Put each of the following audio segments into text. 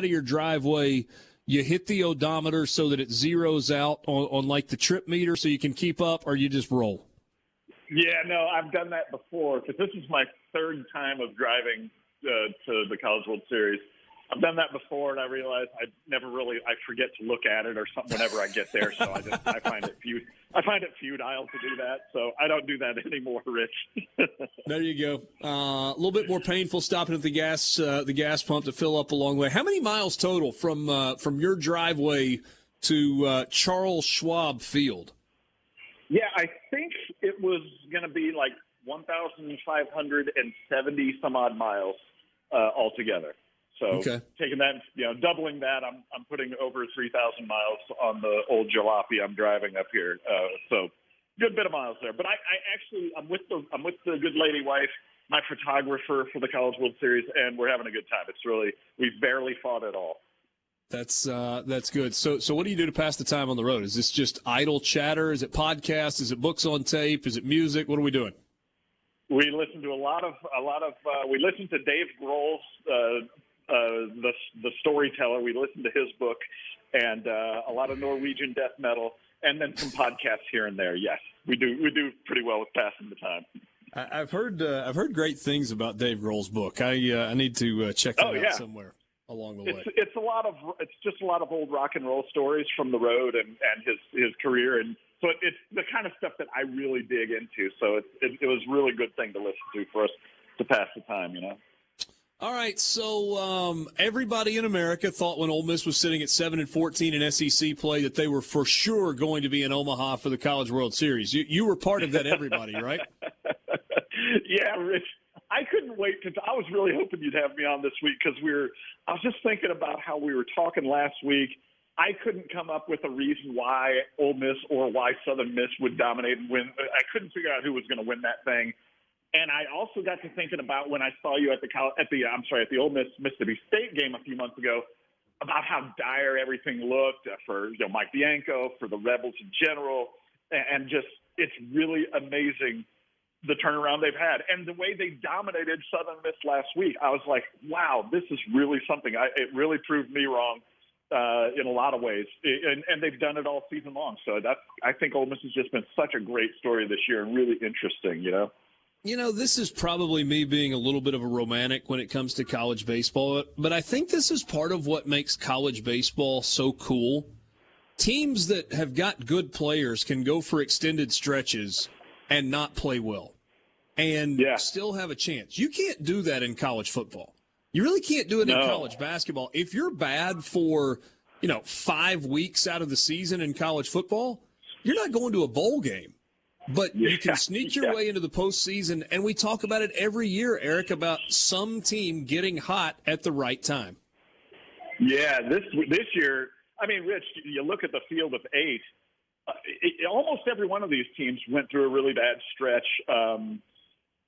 of your driveway, you hit the odometer so that it zeroes out on like the trip meter so you can keep up, or you just roll? Yeah, no, I've done that before because this is my third time of driving to the College World Series. I've done that before, and I realized I forget to look at it or something whenever I get there. So I find it futile to do that. So I don't do that anymore, Rich. There you go. A little bit more painful stopping at the gas pump to fill up a long way. How many miles total from your driveway to Charles Schwab Field? Yeah, I think it was going to be like 1,570 some odd miles altogether. So taking that, doubling that, I'm putting over 3,000 miles on the old jalopy I'm driving up here. So good bit of miles there. But I'm with the good lady wife, my photographer for the College World Series, and we're having a good time. We've barely fought at all. That's good. So what do you do to pass the time on the road? Is this just idle chatter? Is it podcasts? Is it books on tape? Is it music? What are we doing? We listen to we listen to Dave Grohl's the storyteller. We listen to his book and a lot of Norwegian death metal, and then some podcasts here and there. Yes, we do pretty well with passing the time. I've heard great things about Dave Grohl's book. I need to check that out somewhere along the way. It's just a lot of old rock and roll stories from the road and his career, and so it's the kind of stuff that I really dig into. So it was a really good thing to listen to for us to pass the time, All right, so everybody in America thought when Ole Miss was sitting at 7-14 in SEC play that they were for sure going to be in Omaha for the College World Series. You were part of that, everybody, right? Yeah, Rich. I couldn't wait I was really hoping you'd have me on this week because I was just thinking about how we were talking last week. I couldn't come up with a reason why Ole Miss or why Southern Miss would dominate and win. I couldn't figure out who was going to win that thing. And I also got to thinking about when I saw you at the Ole Miss Mississippi State game a few months ago, about how dire everything looked for Mike Bianco, for the Rebels in general, and just it's really amazing the turnaround they've had and the way they dominated Southern Miss last week. I was like, wow, this is really something. It really proved me wrong in a lot of ways, and they've done it all season long. So I think Ole Miss has just been such a great story this year and really interesting. This is probably me being a little bit of a romantic when it comes to college baseball, but I think this is part of what makes college baseball so cool. Teams that have got good players can go for extended stretches and not play well and still have a chance. You can't do that in college football. You really can't do it in college basketball. If you're bad for, 5 weeks out of the season in college football, you're not going to a bowl game. But you can sneak your way into the postseason, and we talk about it every year, Eric, about some team getting hot at the right time. Yeah, this year, Rich, you look at the field of 8, almost every one of these teams went through a really bad stretch.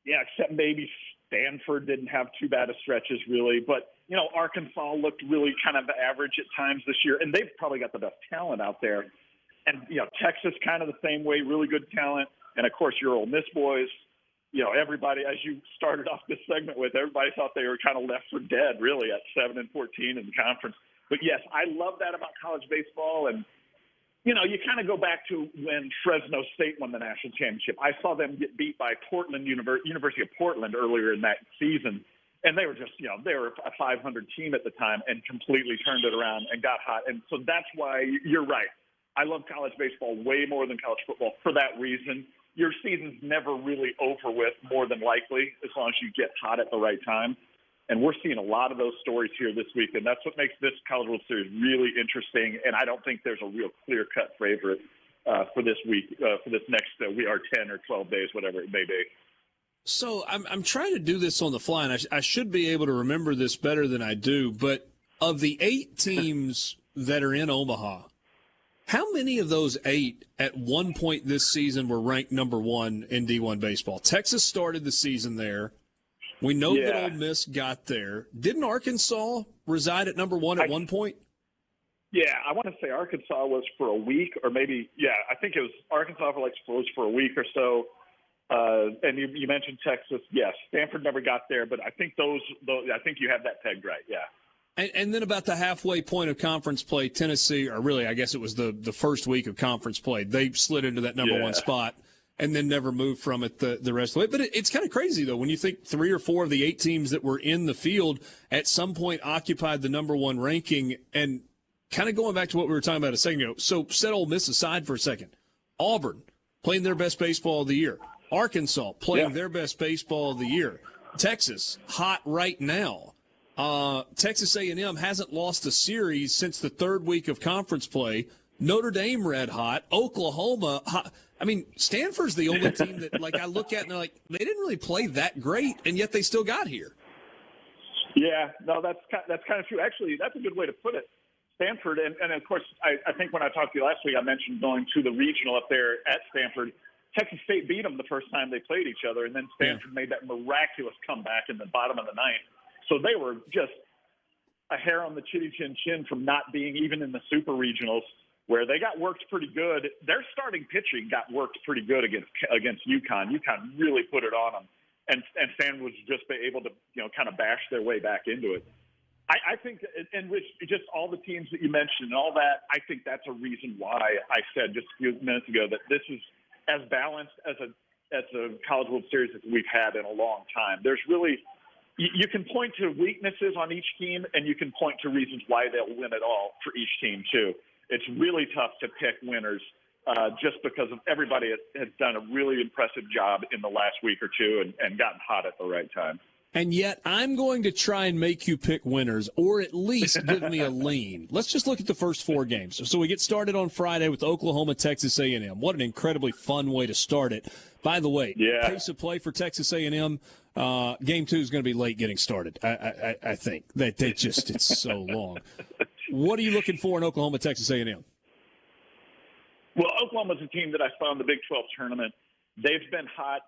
Except maybe Stanford didn't have too bad of stretches, really. But, Arkansas looked really kind of average at times this year, and they've probably got the best talent out there. And, Texas kind of the same way, really good talent. And, of course, your Ole Miss boys, everybody, as you started off this segment with, everybody thought they were kind of left for dead, really, at 7-14 in the conference. But, yes, I love that about college baseball. And, you kind of go back to when Fresno State won the national championship. I saw them get beat by University of Portland earlier in that season. And they were just, they were a 500 team at the time and completely turned it around and got hot. And so that's why you're right. I love college baseball way more than college football for that reason. Your season's never really over with, more than likely, as long as you get hot at the right time. And we're seeing a lot of those stories here this week, and that's what makes this College World Series really interesting. And I don't think there's a real clear-cut favorite for this week, for this next 10 or 12 days, whatever it may be. So I'm trying to do this on the fly, and I should be able to remember this better than I do. But of the 8 teams that are in Omaha, how many of those 8 at one point this season were ranked number 1 in D1 baseball? Texas started the season there. We know that Ole Miss got there. Didn't Arkansas reside at number 1 at one point? Yeah, I want to say Arkansas was for a week or maybe, I think it was Arkansas was for a week or so. And you mentioned Texas. Yes, Stanford never got there, but I think I think you have that pegged right, yeah. And then about the halfway point of conference play, Tennessee, or really I guess it was the first week of conference play, they slid into that number one spot and then never moved from it the rest of the way. But it's kind of crazy, though, when you think 3 or 4 of the 8 teams that were in the field at some point occupied the number one ranking. And kind of going back to what we were talking about a second ago, so set Ole Miss aside for a second. Auburn playing their best baseball of the year. Arkansas playing their best baseball of the year. Texas, hot right now. Texas A&M hasn't lost a series since the third week of conference play. Notre Dame red hot. Oklahoma hot. I mean, Stanford's the only team that, like, I look at and they're like, they didn't really play that great, and yet they still got here. Yeah, no, that's kind of true. Actually, that's a good way to put it. Stanford, and of course, I think when I talked to you last week, I mentioned going to the regional up there at Stanford. Texas State beat them the first time they played each other, and then Stanford made that miraculous comeback in the bottom of the ninth. So they were just a hair on the chitty chin from not being even in the super regionals, where they got worked pretty good. Their starting pitching got worked pretty good against UConn. UConn really put it on them, and Stanford was just able to kind of bash their way back into it. I think, and with just all the teams that you mentioned and all that, I think that's a reason why I said just a few minutes ago that this is as balanced as a College World Series as we've had in a long time. There's really, you can point to weaknesses on each team, and you can point to reasons why they'll win it all for each team too. It's really tough to pick winners just because of everybody has done a really impressive job in the last week or two and gotten hot at the right time. And yet I'm going to try and make you pick winners, or at least give me a lean. Let's just look at the first 4 games. So we get started on Friday with Oklahoma, Texas A&M. What an incredibly fun way to start it. By the way, pace of play for Texas A&M, game 2 is going to be late getting started. I think that it's so long. What are you looking for in Oklahoma, Texas A&M? Well, Oklahoma's a team that I saw in the Big 12 tournament. They've been hot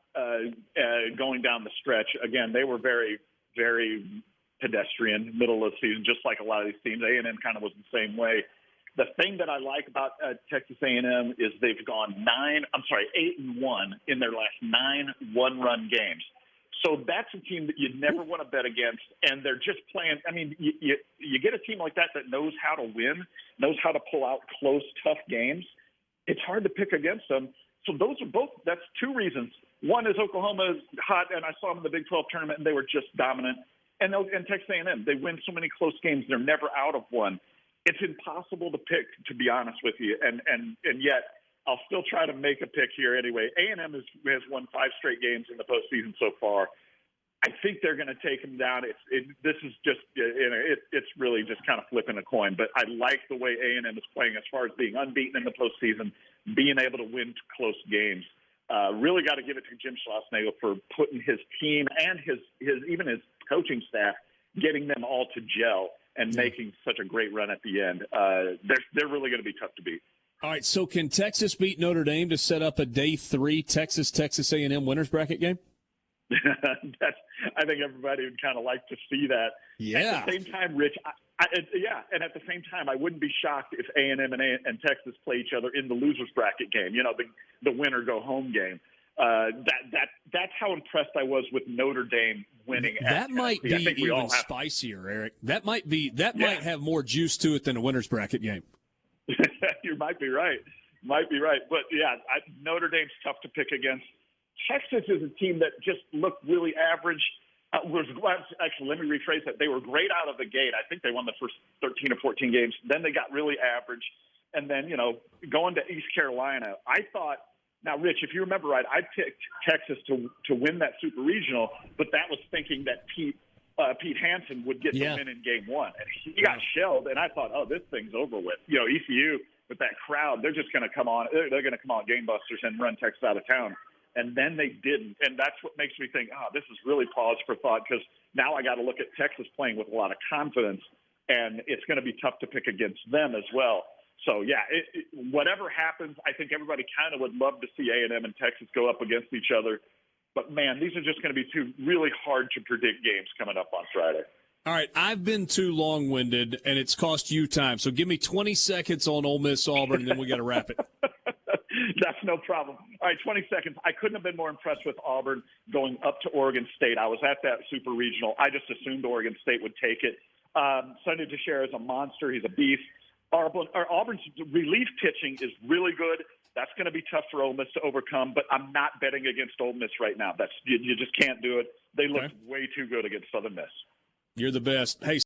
going down the stretch. Again, they were very, very pedestrian middle of the season, just like a lot of these teams. A&M kind of was the same way. The thing that I like about Texas A&M is they've gone 8-1 in their last 9 one-run games. So that's a team that you'd never want to bet against, and they're just playing. I mean, you get a team like that knows how to win, knows how to pull out close, tough games. It's hard to pick against them. So those are both. That's 2 reasons. One is Oklahoma is hot, and I saw them in the Big 12 tournament, and they were just dominant. And Texas A&M, they win so many close games, they're never out of one. It's impossible to pick, to be honest with you, and yet I'll still try to make a pick here anyway. A&M has won 5 straight games in the postseason so far. I think they're going to take them down. It's really just kind of flipping a coin. But I like the way A&M is playing as far as being unbeaten in the postseason, being able to win close games. Really got to give it to Jim Schlossnagle for putting his team and his coaching staff, getting them all to gel and making such a great run at the end. They're really going to be tough to beat. All right, so can Texas beat Notre Dame to set up a day 3 Texas A&M winners bracket game? I think everybody would kind of like to see that. Yeah. At the same time, Rich, and at the same time, I wouldn't be shocked if A&M and Texas play each other in the losers bracket game. The winner go home game. That's how impressed I was with Notre Dame winning. That might be even spicier, Eric. That might might have more juice to it than a winners bracket game. You might be right. But Notre Dame's tough to pick against. Texas is a team that just looked really average. Actually, let me rephrase that. They were great out of the gate. I think they won the first 13 or 14 games. Then they got really average. And then, going to East Carolina, I thought, now, Rich, if you remember right, I picked Texas to win that super regional, but that was thinking that Pete Hansen would get the win in game 1. And he got shelled, and I thought, this thing's over with. ECU, with that crowd, they're just going to come on. They're going to come on gangbusters and run Texas out of town. And then they didn't. And that's what makes me think, this is really pause for thought, because now I got to look at Texas playing with a lot of confidence, and it's going to be tough to pick against them as well. So, whatever happens, I think everybody kind of would love to see A&M and Texas go up against each other. But, man, these are just going to be 2 really hard-to-predict games coming up on Friday. All right, I've been too long-winded, and it's cost you time. So give me 20 seconds on Ole Miss Auburn, and then we got to wrap it. That's no problem. All right, 20 seconds. I couldn't have been more impressed with Auburn going up to Oregon State. I was at that super regional. I just assumed Oregon State would take it. Sonny DeShera is a monster. He's a beast. Auburn's relief pitching is really good. That's going to be tough for Ole Miss to overcome, but I'm not betting against Ole Miss right now. You just can't do it. They looked way too good against Southern Miss. You're the best. Hey,